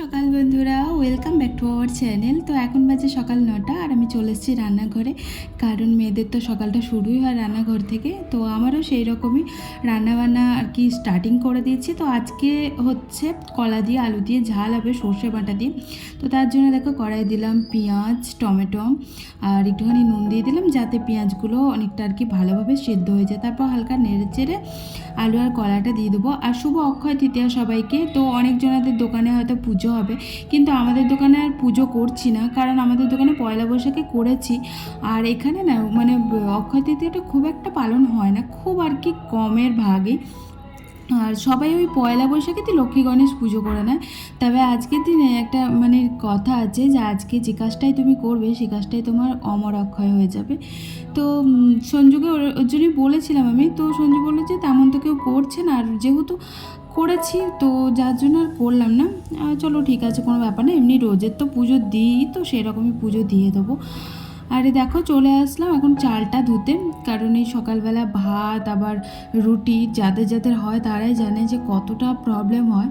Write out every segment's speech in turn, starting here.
সকাল বন্ধুরা, welcome back to our channel. তো এখন বাজে সকাল 9টা আর আমি চলে এসেছি রান্নাঘরে, কারণ মেয়েদের তো সকালটা শুরুই হয় রান্নাঘর থেকে। তো আমারও সেই রকমই রান্নাবান্না আর কি স্টার্টিং করে দিয়েছি। তো আজকে হচ্ছে কলা দিয়ে আলু দিয়ে ঝাল হবে সর্ষে বাটা দিয়ে। তো তার জন্য দেখো কড়াই দিলাম পেঁয়াজ, টমেটো আর একটুখানি নুন দিয়ে দিলাম, যাতে পেঁয়াজগুলো অনেকটা আর কি ভালোভাবে সেদ্ধ হয়ে যায়। তারপর হালকা নেড়ে চেড়ে আলু আর কলাটা দিয়ে দেবো। আর শুভ অক্ষয় তৃতীয়া সবাইকে। তো অনেকজনাদের দোকানে হয়তো পুজো হবে, কিন্তু আমাদের দোকানে আর পুজো করছি না, কারণ আমাদের দোকানে পয়লা বৈশাখে করেছি। আর এখানে না মানে অক্ষয় তৃতীয়াটা খুব একটা পালন হয় না, খুব আর কি কমের ভাগে। আর সবাই ওই পয়লা বৈশাখেতে লক্ষ্মী গণেশ পুজো করে নেয়। তবে আজকের দিনে একটা মানে কথা আছে যে আজকে যে কাজটাই তুমি করবে সেই কাজটাই তোমার অমর অক্ষয় হয়ে যাবে। তো সঞ্জুকে ওর জন্যই বলেছিলাম আমি। তো সঞ্জু বললো যে তেমন তো কেউ করছে না, আর যেহেতু করেছি তো যার জন্য আর করলাম না। চলো ঠিক আছে, কোনো ব্যাপার না, এমনি রোজের তো পুজো দিই, তো সেরকমই পুজো দিয়ে দেবো। আরে দেখো চলে আসলাম এখন চালটা ধুতে, কারণ এই সকালবেলা ভাত আবার রুটি যাদের যাদের হয় তারাই জানে যে কতটা প্রবলেম হয়।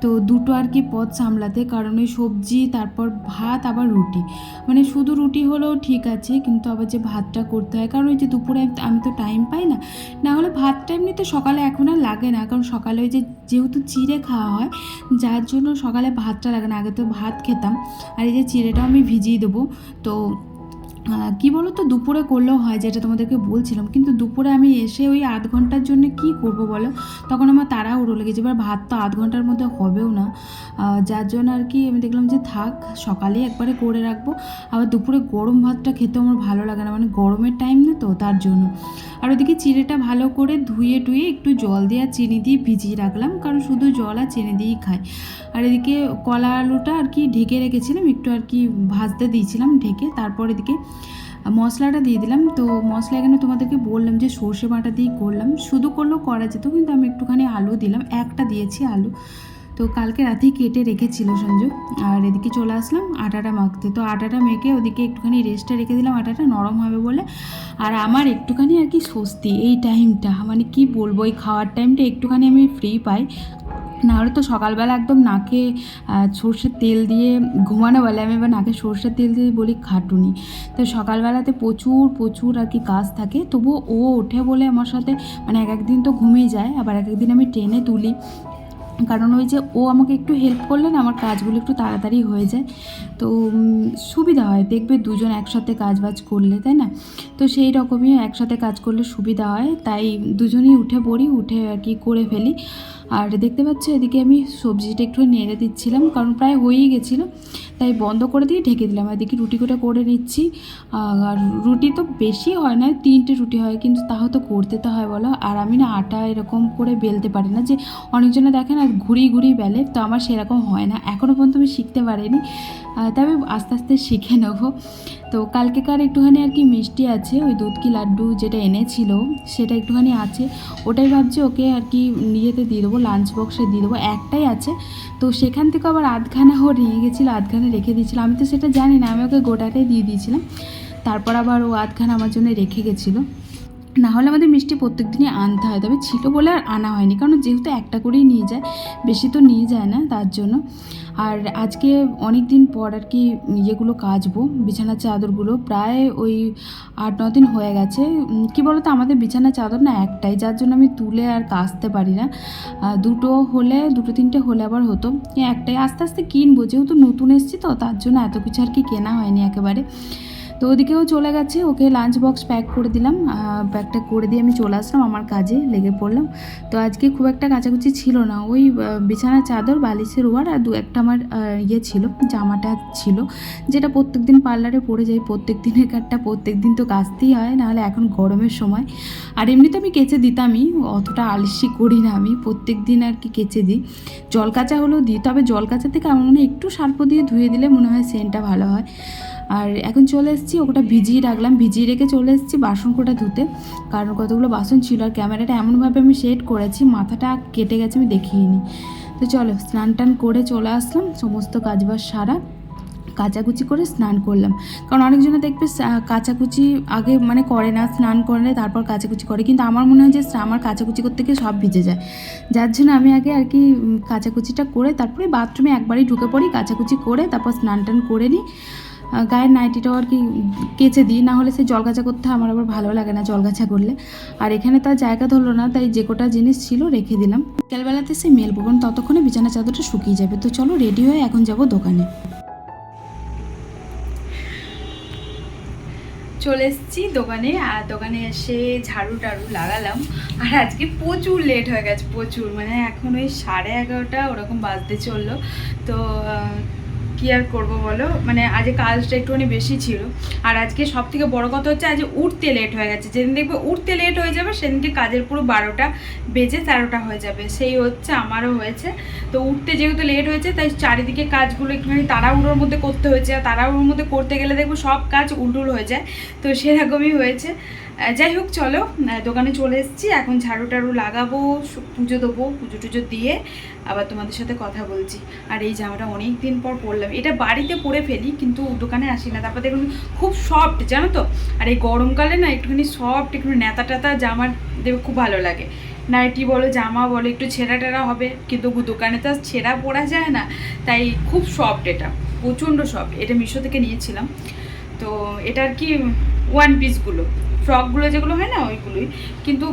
তো দুটো আর কি পদ সামলাতে, কারণ ওই সবজি তারপর ভাত আবার রুটি, মানে শুধু রুটি হলেও ঠিক আছে, কিন্তু আবার যে ভাতটা করতে হয়, কারণ ওই যে দুপুরে আমি তো টাইম পাই না। না হলে ভাতটা এমনিতে সকালে এখন আর লাগে না, কারণ সকালে ওই যে যেহেতু চিড়ে খাওয়া হয় যার জন্য সকালে ভাতটা লাগে না। আগে তো ভাত খেতাম, আর এই যে চিড়েটাও আমি ভিজিয়ে দেবো। তো কী বলো তো, দুপুরে করলেও হয়, যেটা তোমাদেরকে বলছিলাম, কিন্তু দুপুরে আমি এসে ওই আধ ঘন্টার জন্য কি করব বলো, তখন আমার তাড়াহুড়ো লেগেছে। এবার ভাত তো আধ ঘন্টার মধ্যে হবেও না, যার জন্য আর কি আমি দেখলাম যে থাক, সকালে একবারে করে রাখবো। আবার দুপুরে গরম ভাতটা খেতে আমার ভালো লাগে না, মানে গরমের টাইম না তো তার জন্য। আর ওদিকে চিড়েটা ভালো করে ধুয়ে টুয়ে একটু জল দিয়ে আর চিনি দিয়ে ভিজিয়ে রাখলাম, কারণ শুধু জল আর চিনি দিয়েই খাই। আর এদিকে কলা আলুটা আর কি ঢেকে রেখেছিলাম, একটু আর কি ভাজতে দিয়েছিলাম ঢেকে। তারপর এদিকে মশলাটা দিয়ে দিলাম। তো মশলা এখানে তোমাদেরকে বললাম যে সর্ষে বাটা দিয়েই করলাম, শুধু করলেও করা যেত, কিন্তু আমি একটুখানি আলু দিলাম, একটা দিয়েছি আলু। তো কালকে রাতেই কেটে রেখেছিল সঞ্জু। আর এদিকে চলে আসলাম আটাটা মাখতে। তো আটাটা মেখে ওদিকে একটুখানি রেস্টে রেখে দিলাম, আটাটা নরম হবে বলে। আর আমার একটুখানি আর কি স্বস্তি এই টাইমটা, মানে কি বলবো, এই খাওয়ার টাইমটা একটুখানি আমি ফ্রি পাই। নাহলে তো সকালবেলা একদম নাকে সর্ষের তেল দিয়ে ঘুমানো বলে, আমি এবার নাকে সর্ষের তেল দিয়ে বলি খাটুনি। তো সকালবেলাতে প্রচুর প্রচুর আর কি কাজ থাকে, তবুও ও ওঠে বলে আমার সাথে, মানে এক একদিন তো ঘুমিয়ে যায়, আবার এক একদিন আমি টেনে তুলি, কারণ ওই যে ও আমাকে একটু হেল্প করলে না আমার কাজগুলো একটু তাড়াতাড়ি হয়ে যায়। তো সুবিধা হয়, দেখবে দুজন একসাথে কাজ বাজ করলে, তাই না? তো সেই রকমই একসাথে কাজ করলে সুবিধা হয়, তাই দুজনেই উঠে পড়ি, উঠে আর কি করে ফেলি। আর দেখতে পাচ্ছ এদিকে আমি সবজিটা একটু নেড়ে দিচ্ছিলাম, কারণ প্রায় হয়েই গেছিলো, তাই বন্ধ করে দিয়ে ঢেকে দিলাম। এদিকে রুটি করে নিচ্ছি। আর রুটি তো বেশি হয় না, 3টে রুটি হয়, কিন্তু তাও তো করতে তো হয় বলো। আর আমি না আটা এরকম করে বেলতে পারি না, যে অনেকজনে দেখে না ঘুরিয়ে ঘুরিয়ে বেলে, তো আমার সেরকম হয় না, এখনও পর্যন্ত আমি শিখতে পারিনি, তবে আস্তে আস্তে শিখে নেবো। তো কালকেকার একটুখানি আর কি মিষ্টি আছে, ওই দুধ কি লাড্ডু যেটা এনেছিল সেটা একটুখানি আছে, ওটাই ভাবছি ওকে আর কি নিজেতে দিয়ে দেবো, লাঞ্চ বক্সে দিয়ে দেবো, একটাই আছে। তো সেখান থেকে আবার আধখানা ও নিয়ে গেছিলো, আধখানা রেখে দিয়েছিলো, আমি তো সেটা জানি না, আমি ওকে গোটাটাই দিয়ে দিয়েছিলাম। তারপর আবার ও আধখানা আমার জন্য রেখে গেছিলো। না হলে আমাদের মিষ্টি প্রত্যেক দিনই আনতে হয়, তবে ছিল বলে আর আনা হয়নি, কারণ যেহেতু একটা করেই নিয়ে যায়, বেশি তো নিয়ে যায় না তার জন্য। আর আজকে অনেক দিন পর আর কি ইয়েগুলো কাচবো, বিছানার চাদরগুলো, প্রায় ওই 8-9 দিন হয়ে গেছে। কি বলতো, আমাদের বিছানার চাদর না একটাই, যার জন্য আমি তুলে আর কাচতে পারি না। দুটো হলে, দুটো তিনটে হলে আবার হতো, একটাই। আস্তে আস্তে কিনবো, যেহেতু নতুন এসেছি তো তার জন্য এত কিছু আর কি কেনা হয়নি একেবারে। তো ওদিকেও চলে গেছে, ওকে লাঞ্চ বক্স প্যাক করে দিলাম, প্যাকটা করে দিয়ে আমি চলে আসলাম, আমার কাজে লেগে পড়লাম। তো আজকে খুব একটা কাচাকুচি ছিল না, ওই বিছানার চাদর, বালিশের ওয়ার আর একটা আমার ইয়ে ছিল, জামাটা ছিল, যেটা প্রত্যেক দিন পার্লারে পরে যাই, প্রত্যেক দিনের কাটটা প্রত্যেক দিন তো কাচতেই হয়, নাহলে এখন গরমের সময়। আর এমনিতে আমি কেচে দিতামই, অতটা আলসি করি না আমি, প্রত্যেক দিন আর কি কেচে দিই, জল কাচা হলেও দিই, তবে জল কাচা থেকে আমার মনে হয় একটু সার্ফ দিয়ে ধুয়ে দিলে মনে হয় সেন্টটা ভালো হয়। আর এখন চলে এসেছি, ওটা ভিজিয়ে রাখলাম, ভিজিয়ে রেখে চলে এসেছি বাসন কোটা ধুতে, কারণ কতগুলো বাসন ছিল। আর ক্যামেরাটা এমনভাবে আমি সেট করেছি, মাথাটা কেটে গেছে, আমি দেখিনি। তো চলো স্নান টান করে চলে আসলাম, সমস্ত কাজবাজ সারা। কাচাকুচি করে স্নান করলাম। কারণ অনেকজনে দেখবে কাচাকুচি আগে মানে করে না, স্নান করে তারপর কাচাকুচি করে, কিন্তু আমার মনে হয় যে আমার কাচাকুচি করতে গিয়ে সব ভিজে যায়, যার জন্য আমি আগে আর কি কাচাকুচিটা করে তারপরে বাথরুমে একবারই ঢুকে পড়ি, কাচাকুচি করে তারপর স্নান টান করে নিই। গায়ের নাইটিটাও আর কি কেচে দিই, না হলে সেই জল কাচা করতে আমার আবার ভালো লাগে না জল কাচা করলে। আর এখানে তার জায়গা ধরলো না, তাই যে কটা জিনিস ছিল রেখে দিলাম, বিকালবেলাতে সে মেলবো, কারণ ততক্ষণে বিছানা চাদরটা শুকিয়ে যাবে। তো চলো রেডি হয়ে এখন যাব দোকানে। চলে এসেছি দোকানে, আর দোকানে এসে ঝাড়ু টাড়ু লাগালাম। আর আজকে প্রচুর লেট হয়ে গেছে, প্রচুর, মানে এখন ওই 11:30 ওরকম বাজতে চললো। তো কি আর করবো বলো, মানে আজকে কাজটা একটুখানি বেশি ছিল। আর আজকে সব থেকে বড়ো কথা হচ্ছে আজ উঠতে লেট হয়ে গেছে। যেদিন দেখবে উঠতে লেট হয়ে যাবে সেদিনকে কাজের পুরো 12টা বেজে 13টা হয়ে যাবে, সেই হচ্ছে আমারও হয়েছে। তো উঠতে যেহেতু লেট হয়েছে তাই চারিদিকে কাজগুলো একটুখানি তাড়াহুড়োর মধ্যে করতে হয়েছে, আর তাড়াহুড়োর মধ্যে করতে গেলে দেখবো সব কাজ উল্টুল হয়ে যায়। তো সেরকমই হয়েছে। যাই হোক চলো, দোকানে চলে এসেছি, এখন ঝাড়ু টাড়ু লাগাবো, পুজো দেবো, পুজো টুজো দিয়ে আবার তোমাদের সাথে কথা বলছি। আর এই জামাটা অনেক দিন পর পরলাম, এটা বাড়িতে পরে ফেলি কিন্তু দোকানে আসি না। তারপর দেখুন খুব সফট, জানো তো, আর এই গরমকালে না একটুখানি সফট, একটু নেতা টেতা জামা দেখবে খুব ভালো লাগে। নাইটি বলো জামা বলো একটু ছেঁড়া টেরা হবে, কিন্তু দোকানে তো ছেঁড়া পরা যায় না, তাই খুব সফট, এটা প্রচণ্ড সফট। এটা মিশো থেকে নিয়েছিলাম। তো এটার কি ওয়ান পিসগুলো, ফ্রকগুলো যেগুলো হয় না ওইগুলোই, কিন্তু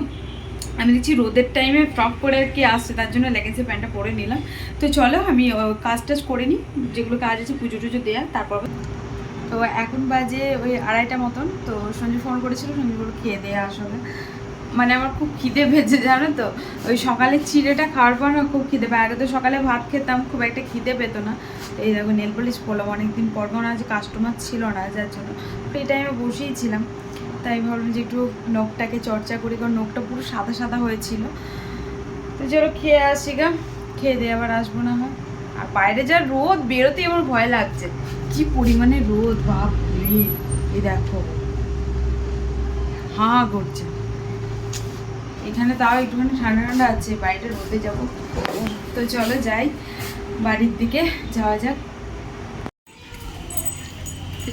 আমি দেখছি রোদের টাইমে ফ্রক পরে আর কি আসছে, তার জন্য লেগেন্সের প্যান্টটা পরে নিলাম। তো চলো আমি কাজ টাজ করে নিই, যেগুলো কাজ আছে পুজো টুজো দেওয়া, তারপর। তো এখন বাজে ওই 2:30 মতন। তো সঞ্জু ফোন করেছিল, সঞ্জুগুলো খেয়ে দেওয়া আসলে, মানে আমার খুব খিদে পেয়েছে জানো তো। ওই সকালে চিড়েটা খাওয়ার পর না খুব খিদে পায়, আগে তো সকালে ভাত খেতাম, খুব একটা খিদে পেত না। এই দেখো নেল পলিশ পরলাম অনেকদিন পর, কারণ আজ কাস্টমার ছিল না, যার জন্য এই টাইমে বসেই ছিলাম। তাই ভাবলাম যে একটু নখটাকে চর্চা করি, কারণ নখটা পুরো সাদা সাদা হয়েছিল। তো চলো খেয়ে আসি গা, খেয়ে দিয়ে আবার আসবো না হয়। আর বাইরে যা রোদ, বেরোতেই আমার ভয় লাগছে, কি পরিমাণে রোদ বাপরে। এই দেখো হাঁ করছে, এখানে তাও একটুখানি ঠান্ডা ঠান্ডা আছে, বাইরে রোদে যাবো। তো চলো যাই, বাড়ির দিকে যাওয়া যাক।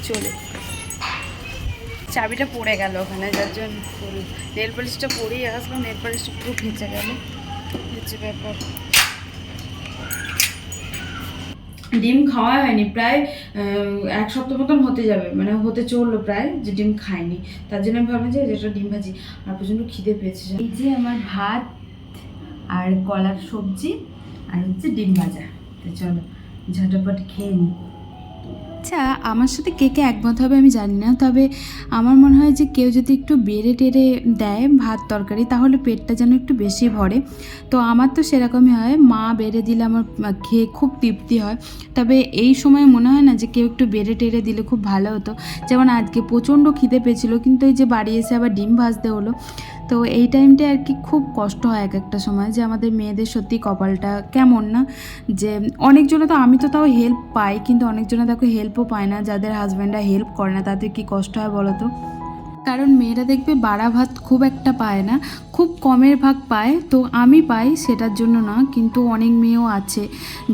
চলে চাবিটা পড়ে গেল ওখানে, যার জন্য নেল পলিশটা পরেই আসলাম, নেল পলিশটা পুরো ভেজে গেল, হচ্ছে ব্যাপার। ডিম খাওয়া হয়নি প্রায় 1 সপ্তাহ মতন হতে যাবে, মানে হতে চললো প্রায়, যে ডিম খাইনি। তার জন্য আমি ভাবলাম যে যেটা ডিম ভাজি, আর প্রচণ্ড খিদে পেয়েছে। এই যে আমার ভাত আর কলার সবজি আর হচ্ছে ডিম ভাজা। তো চলো ঝটপট খেয়ে নিই। আচ্ছা, আমার সাথে কে কে একমত হবে আমি জানি না, তবে আমার মনে হয় যে কেউ যদি একটু বেড়ে টেড়ে দেয় ভাত তরকারি, তাহলে পেটটা যেন একটু বেশি ভরে। তো আমার তো সেরকমই হয়, মা বেড়ে দিলে আমার খেয়ে খুব তৃপ্তি হয়। তবে এই সময় মনে হয় না যে কেউ একটু বেড়ে টেড়ে দিলে খুব ভালো হতো। যেমন আজকে প্রচণ্ড খিদে পেয়েছিল, কিন্তু এই যে বাড়ি এসে আবার ডিম ভাজতে হলো। তো এই টাইমটা আর কি খুব কষ্ট হয় এক একটা সময়, যে আমাদের মেয়েদের সত্যি কপালটা কেমন না, যে অনেকজনে তো, আমি তো তাও হেল্প পাই, কিন্তু অনেকজনে দেখো হেল্পও পায় না, যাদের হাজব্যান্ডরা হেল্প করে না তাদের কি কষ্ট হয় বলো তো। কারণ মেয়েরা দেখবে বাড়া ভাত খুব একটা পায় না, খুব কমের ভাগ পায়। তো আমি পাই সেটার জন্য না, কিন্তু অনেক মেয়েও আছে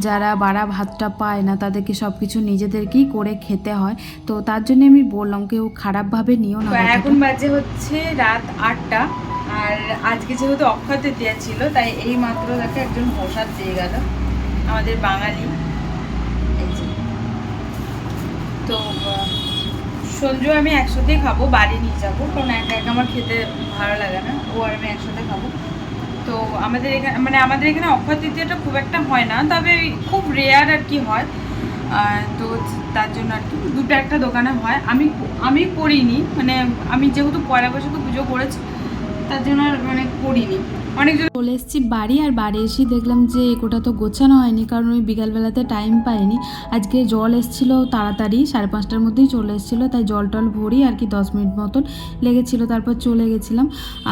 যারা বাড়া ভাতটা পায় না, তাদেরকে সব কিছু নিজেদেরকেই করে খেতে হয়। তো তার জন্য আমি বললাম কেউ খারাপভাবে নিও না। এখন বাজে হচ্ছে রাত 8টা, আর আজকে যেহেতু অক্ষয় তৃতীয়া ছিল, তাই এই মাত্র তাকে একজন প্রসাদ দিয়ে গেল, আমাদের বাঙালি। তো সঞ্জু আমি একসাথেই খাবো, বাড়ি নিয়ে যাবো, কারণ একা একা আমার খেতে ভালো লাগে না, ও আর আমি একসাথে খাবো। তো আমাদের এখানে, মানে আমাদের এখানে অক্ষয় তৃতীয়াটা খুব একটা হয় না, তবে খুব রেয়ার আর কি হয়। তো তার জন্য আর কি দুটো একটা দোকানে হয়, আমি করিনি, মানে আমি যেহেতু পয়লা বৈশাখে পুজো করেছি তার জন্য আর মানে করিনি। অনেকজন চলে এসেছি বাড়ি, আর বাড়ি এসে দেখলাম যে এগোটা তো গোছানো হয়নি, কারণ ওই বিকালবেলাতে টাইম পাইনি। আজকে জল এসেছিলো তাড়াতাড়ি, 5:30টার মধ্যেই চলে এসেছিলো, তাই জল টল ভরি আর কি 10 মিনিট মতন লেগেছিলো, তারপর চলে গেছিলাম।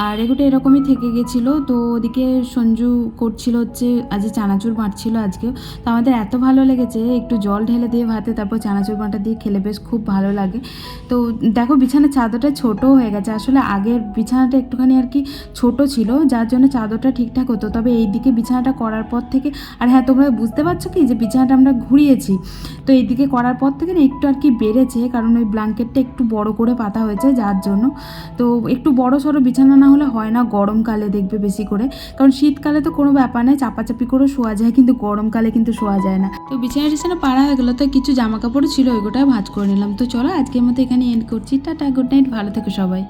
আর এগোটা এরকমই থেকে গেছিলো। তো ওদিকে সঞ্জু করছিল হচ্ছে আজ চানাচুর বাঁটছিল আজকেও। তো আমাদের এত ভালো লেগেছে, একটু জল ঢেলে দিয়ে ভাতে তারপর চানাচুর বাঁটা দিয়ে খেলে বেশ খুব ভালো লাগে। তো দেখো বিছানার চাদরটা ছোটো হয়ে গেছে, আসলে আগের বিছানাটা একটুখানি আর কি ছোট ছিল, যার জন্য চাদরটা ঠিকঠাক হতো, তবে এই দিকে বিছানাটা করার পর থেকে, আর হ্যাঁ তোমরা বুঝতে পারছো কি যে বিছানাটা আমরা ঘুরিয়েছি, তো এই দিকে করার পর থেকে না একটু আর কি বেড়েছে, কারণ ওই ব্ল্যাঙ্কেটটা একটু বড় করে পাতা হয়েছে যার জন্য। তো একটু বড় সড়ো বিছানা না হলে হয় না গরমকালে, দেখবে বেশি করে, কারণ শীতকালে তো কোনো ব্যাপার নেই, চাপাচাপি করে শোয়া যায়, কিন্তু গরমকালে কিন্তু শোয়া যায় না। তো বিছানা পাড়া হয়ে গেলো, তো কিছু জামা কাপড় ছিল ওইগুলোটাও ভাঁজ করে নিলাম। তো চলো আজকের মতো এখানে এন্ড করছি, টাটা, গুড নাইট, ভালো থেকো সবাই।